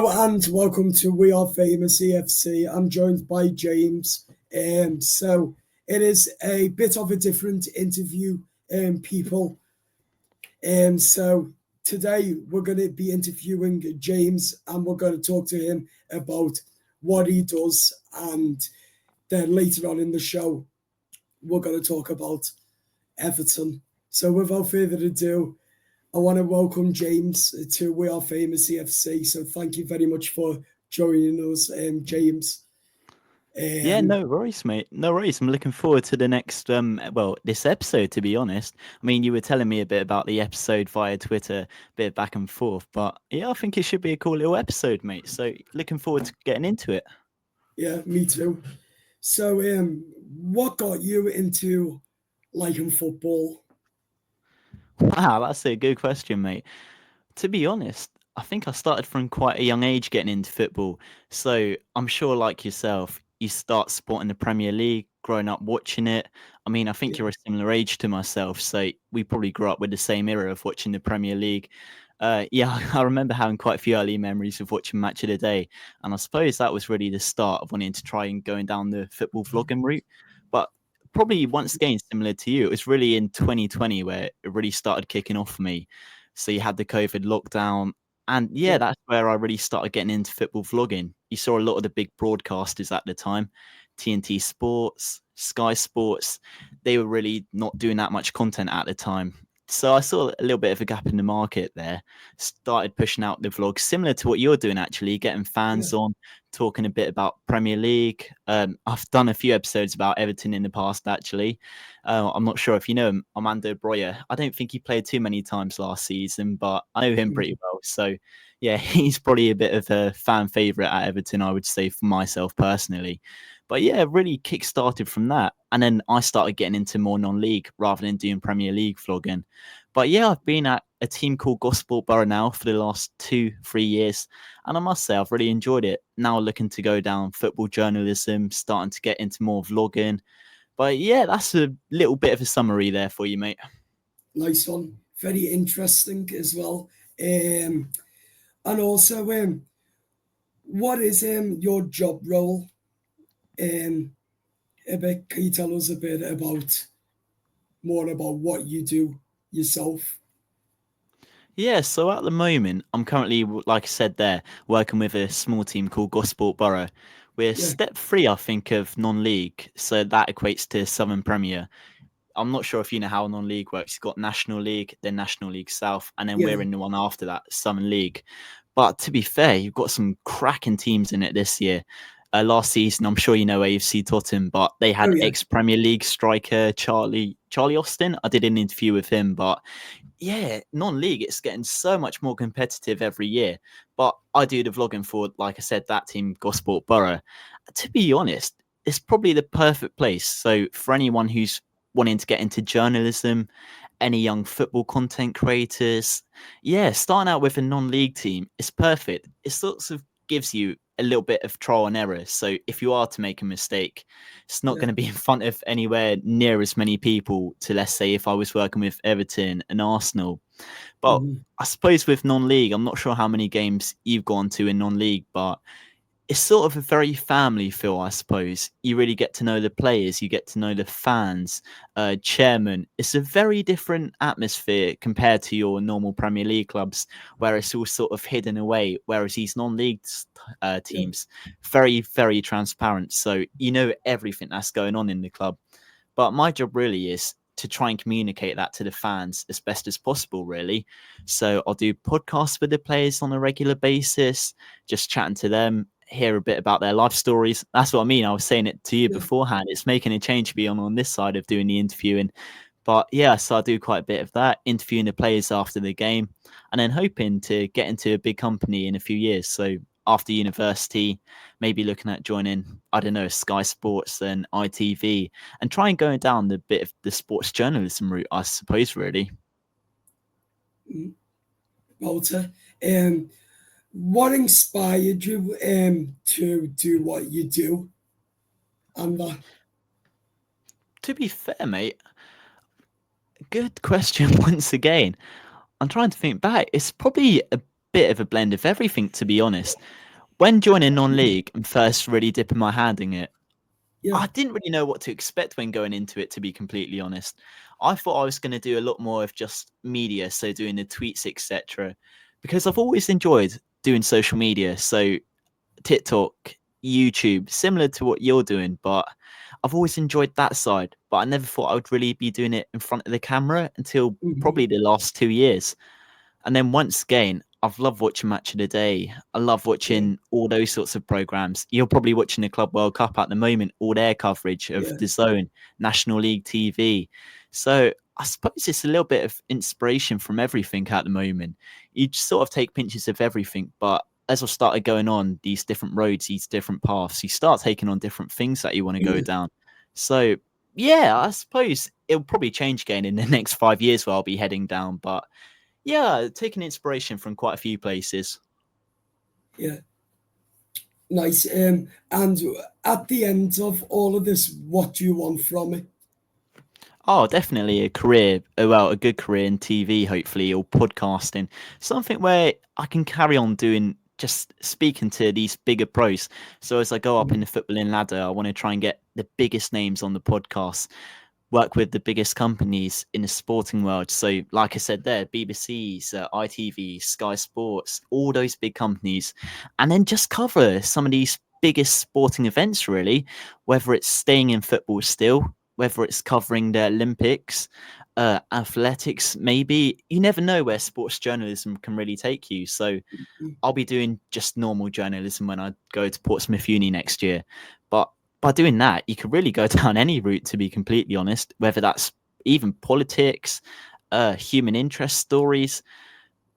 Hello and welcome to We Are Famous EFC. I'm joined by James. So it is a bit of a different interview, people. So today we're going to be interviewing James and we're going to talk to him about what he does. And then later on in the show, we're going to talk about Everton. So without further ado, I want to welcome James to We Are Famous EFC. So thank you very much for joining us, James. Yeah, no worries, mate. No worries. I'm looking forward to the next, this episode, to be honest. I mean, you were telling me a bit about the episode via Twitter, a bit back and forth, but yeah, I think it should be a cool little episode, mate. So looking forward to getting into it. Yeah, me too. So, what got you into liking football? Wow, that's a good question, mate. To be honest, I think I started from quite a young age getting into football. So I'm sure, like yourself, you start supporting the Premier League, growing up watching it. I mean, I think Yeah, you're a similar age to myself, so we probably grew up with the same era of watching the Premier League. Yeah, I remember having quite a few early memories of watching Match of the Day, and I suppose that was really the start of wanting to try and going down the football vlogging route. But probably once again, similar to you, it was really in 2020 where it really started kicking off for me. So you had the COVID lockdown. And yeah, yeah, that's where I really started getting into football vlogging. You saw a lot of the big broadcasters at the time, TNT Sports, Sky Sports. They were really not doing that much content at the time. So I saw a little bit of a gap in the market there. Started pushing out the vlogs, similar to what you're doing actually, getting yeah. fans on, talking a bit about Premier League. I've done a few episodes about Everton in the past actually. I'm not sure if you know him, Armando Broja. I don't think he played too many times last season, but I know him pretty well. So, yeah, he's probably a bit of a fan favourite at Everton, I would say, for myself personally. But yeah, really kick-started from that. And then I started getting into more non-league rather than doing Premier League vlogging. But yeah, I've been at a team called Gosport Borough now for the last 2-3 years. And I must say, I've really enjoyed it. Now looking to go down football journalism, starting to get into more vlogging. But yeah, that's a little bit of a summary there for you, mate. Nice one. Very interesting as well. And also, what is your job role? Um, can you tell us a bit about more about what you do yourself? Yeah, so at the moment, I'm currently, like I said there, working with a small team called Gosport Borough. We're Yeah, step three, I think, of non-league, so that equates to Southern Premier. I'm not sure if you know how non-league works. You've got National League, then National League South, and then yeah, we're in the one after that, Southern League. But to be fair, you've got some cracking teams in it this year. Last season, I'm sure you know AFC Tottenham, but they oh had yeah, ex-Premier League striker Charlie Austin. I did an interview with him, but yeah, non-league, it's getting so much more competitive every year. But I do the vlogging for, like I said, that team, Gosport Borough. To be honest, it's probably the perfect place. So for anyone who's wanting to get into journalism, any young football content creators, yeah, starting out with a non-league team is perfect. It sort of gives you a little bit of trial and error. So if you are to make a mistake, it's not yeah. going to be in front of anywhere near as many people to, let's say, if I was working with Everton and Arsenal. But Mhm. I suppose with non-league, I'm not sure how many games you've gone to in non-league, but it's sort of a very family feel, I suppose. You really get to know the players, you get to know the fans, chairman. It's a very different atmosphere compared to your normal Premier League clubs, where it's all sort of hidden away. Whereas these non-league Yeah. teams, very, very transparent. So you know everything that's going on in the club. But my job really is to try and communicate that to the fans as best as possible, really. So I'll do podcasts with the players on a regular basis, just chatting to them, hear a bit about their life stories. That's what I mean. I was saying it to you Yeah. beforehand. It's making a change beyond on this side of doing the interviewing. But yeah, so I do quite a bit of that, interviewing the players after the game, and then hoping to get into a big company in a few years. So after university, maybe looking at joining, I don't know, Sky Sports and ITV, and try and going down the bit of the sports journalism route, I suppose, really. Mm. Walter, what inspired you to do what you do? And To be fair, mate, good question once again. I'm trying to think back. It's probably a bit of a blend of everything, to be honest. When joining non-league and first really dipping my hand in it, Yeah. I didn't really know what to expect when going into it, to be completely honest. I thought I was going to do a lot more of just media, so doing the tweets, etc. Because I've always enjoyed doing social media, so TikTok, YouTube, similar to what you're doing, but I've always enjoyed that side. But I never thought I would really be doing it in front of the camera until Mhm. probably the last 2 years. And then once again, I've loved watching Match of the Day. I love Yeah. watching all those sorts of programs. You're probably watching the Club World Cup at the moment, all their coverage of Yeah. the Zone, National League TV. So I suppose it's a little bit of inspiration from everything at the moment. You just sort of take pinches of everything, but as I've started going on these different roads, these different paths, you start taking on different things that you want to go Yeah. down. So yeah, I suppose it'll probably change again in the next 5 years where I'll be heading down, but yeah, taking inspiration from quite a few places. Yeah. Nice. And at the end of all of this, what do you want from it? Oh, definitely a career, well, a good career in TV, hopefully, or podcasting. Something where I can carry on doing, just speaking to these bigger pros. So as I go up in Mhm. the footballing ladder, I want to try and get the biggest names on the podcast, work with the biggest companies in the sporting world. So, like I said there, BBC's, ITV, Sky Sports, all those big companies, and then just cover some of these biggest sporting events, really, whether it's staying in football still, whether it's covering the Olympics, athletics, maybe. You never know where sports journalism can really take you. So, I'll be doing just normal journalism when I go to Portsmouth Uni next year. But by doing that, you could really go down any route, to be completely honest, whether that's even politics, human interest stories.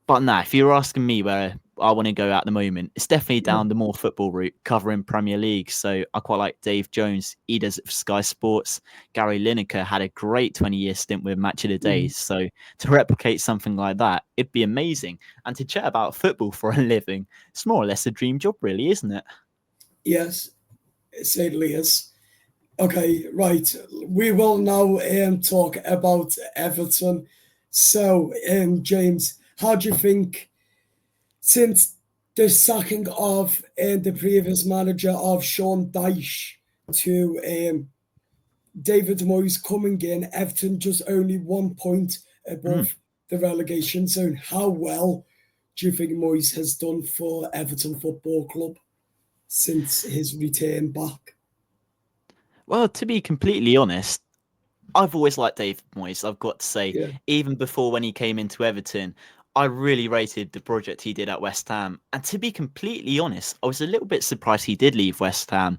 But nah, if you're asking me where I want to go at the moment, it's definitely Yeah. down the more football route, covering Premier League. So I quite like Dave Jones. He does it for Sky Sports. Gary Lineker had a great 20-year stint with Match of the Day. Mhm. So to replicate something like that, it'd be amazing. And to chat about football for a living, it's more or less a dream job, really, isn't it? Yes, it certainly is. Okay, right. We will now talk about Everton. So, James, how do you think, since the sacking of the previous manager of Sean Dyche to David Moyes coming in, Everton just only 1 point Mm. above the relegation zone? How well do you think Moyes has done for Everton Football Club since his return back? Well, to be completely honest, I've always liked David Moyes, I've got to say. Yeah, Even before when he came into Everton, I really rated the project he did at West Ham. And to be completely honest, I was a little bit surprised he did leave West Ham.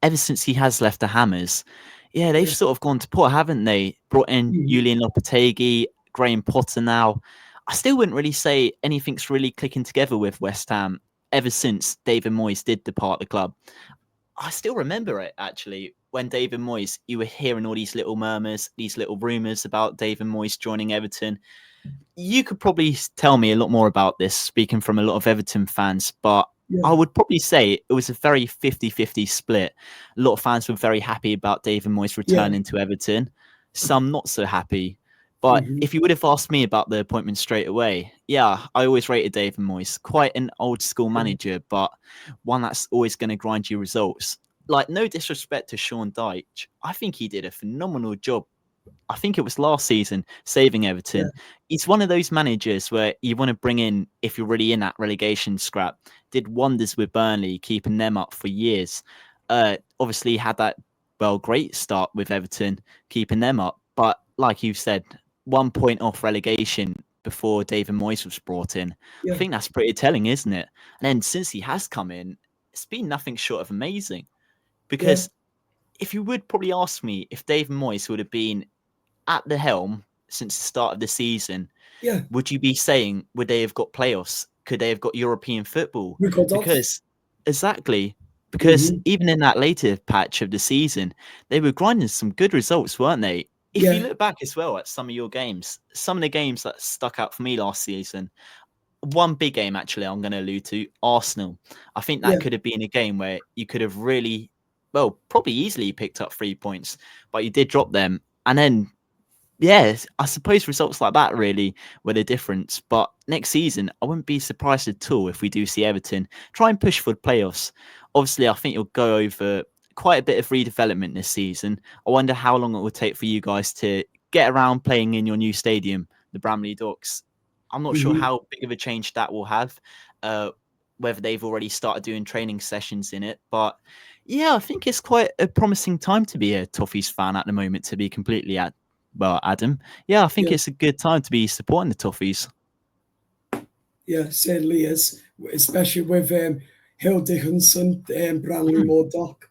Ever since he has left the Hammers, yeah, they've yeah, sort of gone to pot, haven't they? Brought in mhm, Julian Lopetegui, Graham Potter now. I still wouldn't really say anything's really clicking together with West Ham ever since David Moyes did depart the club. I still remember it actually when David Moyes, you were hearing all these little murmurs, these little rumours about David Moyes joining Everton. You could probably tell me a lot more about this, speaking from a lot of Everton fans, but I yeah, would probably say it was a very 50-50 split. A lot of fans were very happy about David Moyes yeah, returning to Everton, some not so happy. But mhm, if you would have asked me about the appointment straight away, yeah, I always rated David Moyes. Quite an old school yeah, manager, but one that's always going to grind you results. Like, no disrespect to Sean Dyche, I think he did a phenomenal job. I think it was last season saving yeah, Everton. He's one of those managers where you want to bring in if you're really in that relegation scrap. Did wonders with Burnley, keeping them up for years. Obviously had that great start with Everton, keeping them up. But like you said, 1 point off relegation before David Moyes was brought in. I yeah, think that's pretty telling, isn't it? And then since he has come in, it's been nothing short of amazing. yeah, Because if you would probably ask me if David Moyes would have been at the helm since the start of the season, yeah. would you be saying would they have got playoffs? Could they have got European football? We got off. Because exactly, because Hmm. even in that later patch of the season, they were grinding some good results, weren't they? If you Yeah, look back as well at some of your games, some of the games that stuck out for me last season, one big game actually I'm going to allude to, Arsenal. I think that yeah, could have been a game where you could have really, well, probably easily picked up 3 points, but you did drop them. And then yeah, I suppose results like that really were the difference. But next season, I wouldn't be surprised at all if we do see Everton try and push for the playoffs. Obviously, I think you'll go over quite a bit of redevelopment this season. I wonder how long it will take for you guys to get around playing in your new stadium, the Bramley Docks. I'm not sure Hmm. how big of a change that will have, uh, whether they've already started doing training sessions in it. But yeah, I think it's quite a promising time to be a Toffees fan at the moment, to be completely well, Adam. Yeah, I think Yeah, it's a good time to be supporting the Toffees. yeah, certainly is, especially with Hill Dickinson, Branley Mm. Murdoch,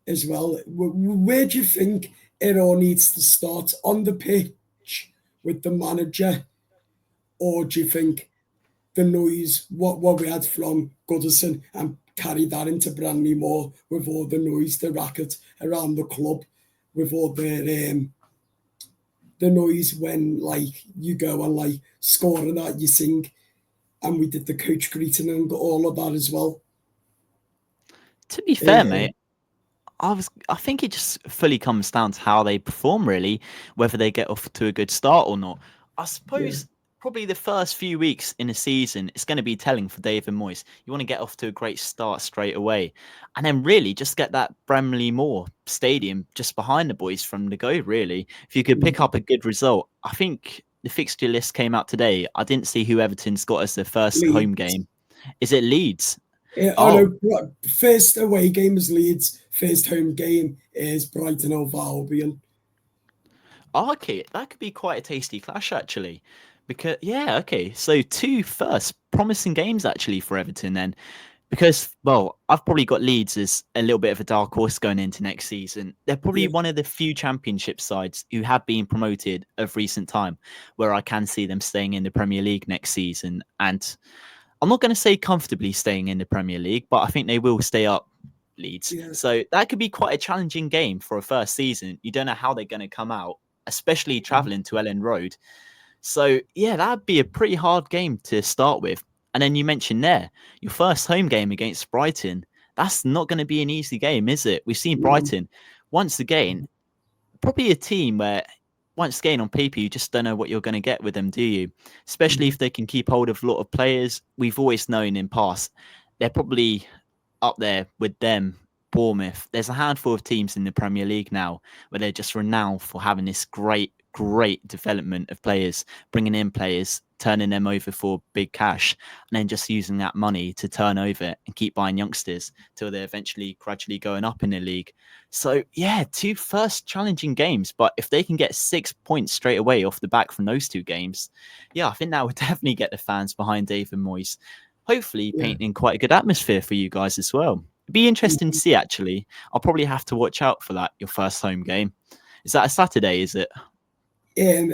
as well. Where do you think it all needs to start? On the pitch with the manager, or do you think the noise, what we had from Goodison, and carry that into Branley more with all the noise, the racket around the club, with all the noise when like you go and like score and that you sing, and we did the coach greeting and all of that as well. To be fair, Um, mate, I think it just fully comes down to how they perform, really, whether they get off to a good start or not. I yeah, suppose probably the first few weeks in a season, it's going to be telling for David Moyes. You want to get off to a great start straight away, and then really just get that Bramley Moore Stadium just behind the boys from the go. Really, if you could pick up a good result, I think the fixture list came out today. I didn't see who Everton's got as their first home Leeds. game. Is it Leeds? Oh Oh, no, first away game is Leeds. First home game is Brighton over Albion. oh, okay, that could be quite a tasty clash actually. Because yeah, okay. So two first promising games actually for Everton then. Because well, I've probably got Leeds as a little bit of a dark horse going into next season. They're probably Yeah, one of the few championship sides who have been promoted of recent time where I can see them staying in the Premier League next season. And I'm not going to say comfortably staying in the Premier League, but I think they will stay up, Leeds. yeah, So that could be quite a challenging game for a first season. You don't know how they're going to come out, especially traveling to Ellen Road. So yeah, that'd be a pretty hard game to start with. And then you mentioned there your first home game against Brighton. That's not going to be an easy game, is it? We've seen no, Brighton once again, probably a team where once again on paper you just don't know what you're going to get with them, do you? Especially if they can keep hold of a lot of players. We've always known in past they're probably up there with them, Bournemouth. There's a handful of teams in the Premier League now where they're just renowned for having this great development of players, bringing in players, turning them over for big cash, and then just using that money to turn over and keep buying youngsters till they're eventually gradually going up in the league. So yeah, two first challenging games, but if they can get 6 points straight away off the back from those two games, yeah, I think that would definitely get the fans behind David Moyes. Hopefully, yeah. painting quite a good atmosphere for you guys as well. It'd be interesting to see. Actually, I'll probably have to watch out for that. Your first home game, is that a Saturday? Is it? Um,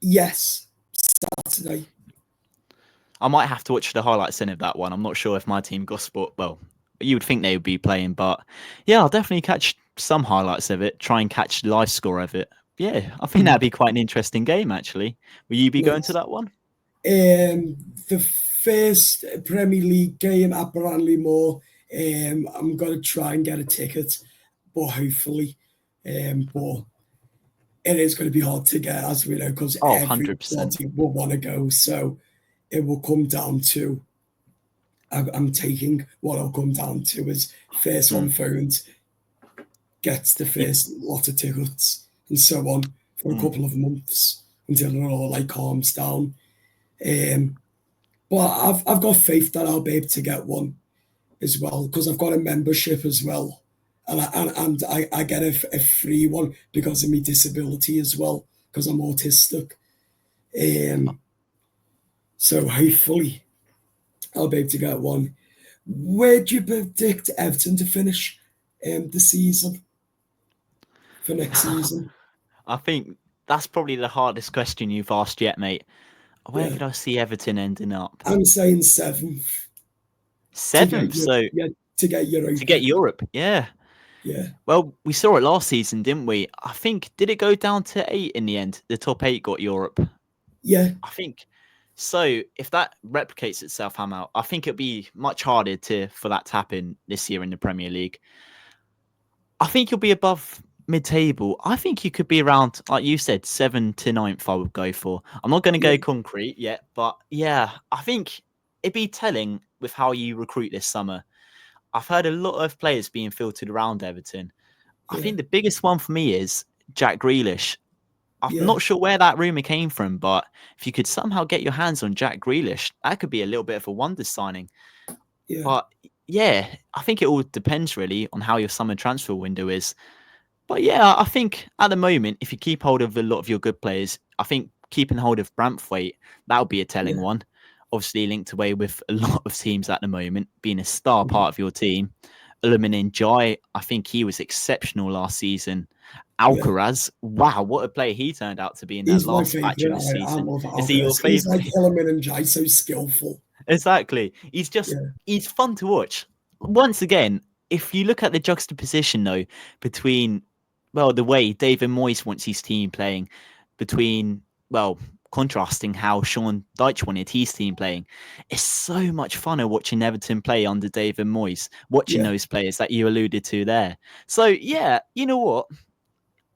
yes, Saturday. I might have to watch the highlights in of that one. I'm not sure if my team got sport. Well, you would think they would be playing, but yeah, I'll definitely catch some highlights of it. Try and catch the live score of it. Yeah, I think that'd be quite an interesting game. Actually, will you be going to Nice. that one? The first Premier League game at Branley Moore. I'm gonna try and get a ticket, but hopefully, but it is going to be hard to get, as we know, because Oh, 100%. everybody will want to go. So it will come down to, I'm taking what it'll come down to is first Mm. on phones gets the Yeah. first lot of tickets and so on for a Mm. couple of months until it all like calms down. Um, but I've got faith that I'll be able to get one as well because I've got a membership as well. And I get a free one because of my disability as well, because I'm autistic. Um, so hopefully I'll be able to get one. Where do you predict Everton to finish the season for next season? I think that's probably the hardest question you've asked yet, mate. Where Yeah, could I see Everton ending up? I'm saying seventh to get Seventh. you. So Yeah, to get to get Europa. Europe, yeah. Yeah, Well, we saw it last season, didn't we? I think did it go down to 8 in the end? The top 8 got Europe. yeah, I think so. If that replicates itself, Hamel, I think it'll be much harder to for that to happen this year in the Premier League. I think you'll be above. mid-table, I think you could be around, like you said, 7th to 9th. I would go for. I'm not going to go concrete yet, but yeah, I think it'd be telling with how you recruit this summer. I've heard a lot of players being filtered around Everton. I think the biggest one for me is Jack Grealish. I'm not sure where that rumour came from, but if you could somehow get your hands on Jack Grealish, that could be a little bit of a wonder signing. But yeah, I think it all depends really on how your summer transfer window is. But yeah, I think at the moment, if you keep hold of a lot of your good players, I think keeping hold of Braithwaite, that would be a telling one. Obviously linked away with a lot of teams at the moment, being a star part of your team. Illumin Jai, I think he was exceptional last season. Alcaraz, wow, what a player he turned out to be in that He's my last batch of favourite. the I season. love Is he your Alcaraz. He's favourite? like Hillman and Jai, so skillful. Exactly. He's fun to watch. Once again, if you look at the juxtaposition though between the way David Moyes wants his team playing, between contrasting how Sean Dyche wanted his team playing, it's so much funner watching Everton play under David Moyes, watching those players that you alluded to there. So yeah, you know what?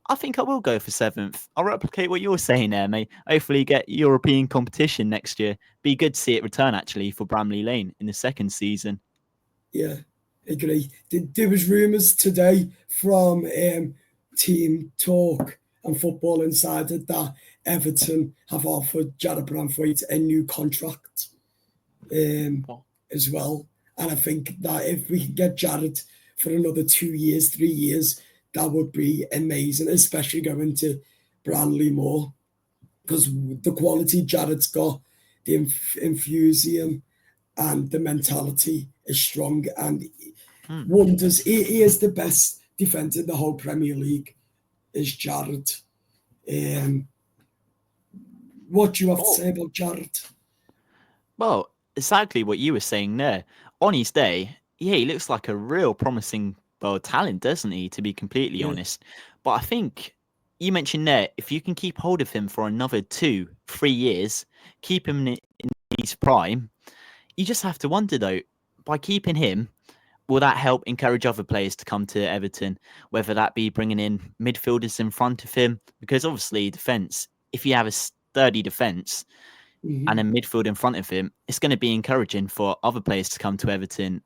I think I will go for 7th. I'll replicate what you're saying there, mate. Hopefully get European competition next year. Be good to see it return, actually, for Bramley Lane in the second season. Yeah, agree. There was rumours today from Team Talk and Football Insider that Everton have offered Jared Braithwaite a new contract as well. And I think that if we can get Jared for another 2 years, 3 years, that would be amazing, especially going to Bramley more. Because the quality Jared's got, the enthusiasm and the mentality is strong and wonders. He is the best defender in the whole Premier League, is Jared. What do you have to say about Jared? Well, exactly what you were saying there. On his day, yeah, he looks like a real promising talent, doesn't he, to be completely honest. But I think you mentioned there, if you can keep hold of him for another 2-3 years, keep him in his prime, you just have to wonder, though, by keeping him, will that help encourage other players to come to Everton, whether that be bringing in midfielders in front of him? Because obviously, defence, if you have a sturdy defence and a midfield in front of him, it's going to be encouraging for other players to come to Everton.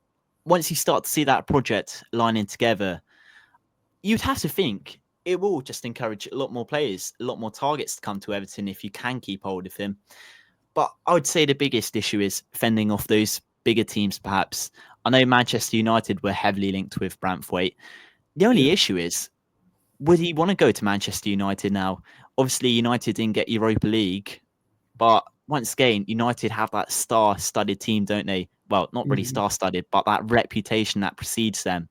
Once you start to see that project lining together, you'd have to think it will just encourage a lot more players, a lot more targets to come to Everton if you can keep hold of him. But I would say the biggest issue is fending off those bigger teams, perhaps. I know Manchester United were heavily linked with Braithwaite. The only issue is, would he want to go to Manchester United now? Obviously, United didn't get Europa League, but once again, United have that star-studded team, don't they? Well, not really star-studded, but that reputation that precedes them.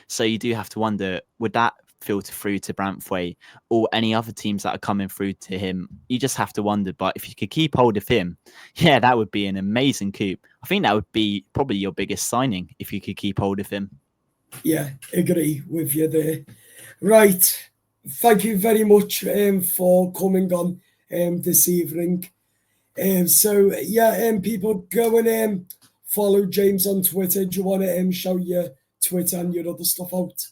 So you do have to wonder, would that filter through to Braithwaite or any other teams that are coming through to him? You just have to wonder. But if you could keep hold of him, yeah, that would be an amazing coup. I think that would be probably your biggest signing if you could keep hold of him. Yeah, agree with you there. Right. Thank you very much for coming on this evening. People go and follow James on Twitter. Do you want to show your Twitter and your other stuff out?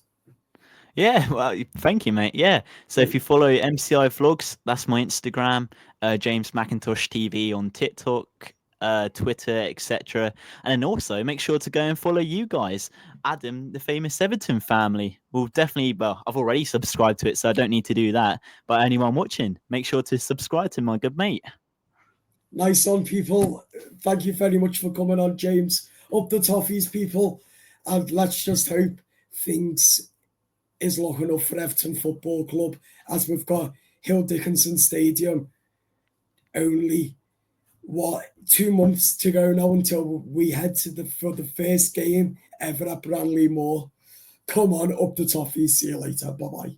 Yeah, well, thank you, mate. Yeah. So if you follow MCI Vlogs, that's my Instagram, James Mcintosh TV on TikTok, Twitter, etc. And then also make sure to go and follow you guys, Adam, the famous Everton family. We'll definitely, I've already subscribed to it, so I don't need to do that. But anyone watching, make sure to subscribe to my good mate. Nice on, people. Thank you very much for coming on, James. Up the toffees, people. And let's just hope things is looking up for Everton Football Club, as we've got Hill Dickinson Stadium only 2 months to go now until we head for the first game ever at Bramley Moor. Come on, up the toffees. See you later. Bye bye.